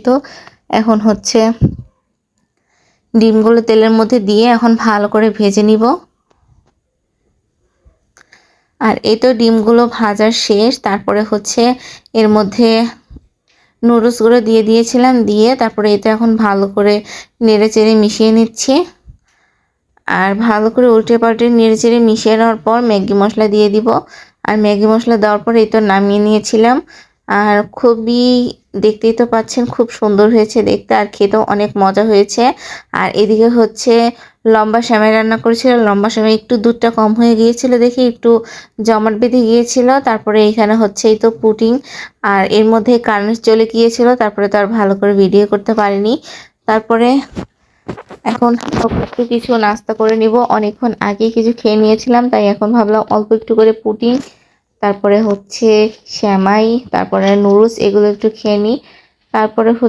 তো এখন হচ্ছে ডিমগুলো তেলের মধ্যে দিয়ে এখন ভালো করে ভেজে নিব। আর এই তো ডিমগুলো ভাজা শেষ। তারপরে হচ্ছে এর মধ্যে নুডলসগুলো দিয়ে দিয়েছিলাম, দিয়ে তারপরে এটা এখন ভালো করে নেড়ে চেড়ে মিশিয়ে নিচ্ছি। আর ভালো করে উল্টে পাল্টে নেড়ে চেড়ে মিশিয়ে নেওয়ার পর ম্যাগি মশলা দিয়ে দিব। আর ম্যাগি মশলা দেওয়ার পর এই তো নামিয়ে নিয়েছিলাম। আর খুবই, দেখতেই তো পাচ্ছেন, খুব সুন্দর হয়েছে দেখতে, আর খেতেও অনেক মজা হয়েছে। আর এদিকে হচ্ছে লম্বা সেমাই রান্না করেছিল। লম্বা সেমাই একটু দুধটা কম হয়ে গিয়েছিল দেখে একটু জমাট বেঁধে গিয়েছিল। তারপরে এখানে হচ্ছে এই তো পুডিং, আর এর মধ্যে কারেন্ট চলে গিয়েছিল, তারপরে তো আর ভালো করে ভিডিও করতে পারিনি। তারপরে এখন একটু কিছু নাস্তা করে নিব। অনেকক্ষণ আগে কিছু খেয়ে নিয়েছিলাম, তাই এখন ভাবলাম অল্প একটু করে পুডিং, তারপরে হচ্ছে সেমাই, তারপরে নুডলস, এগুলো একটু খেয়ে নিই। তারপরে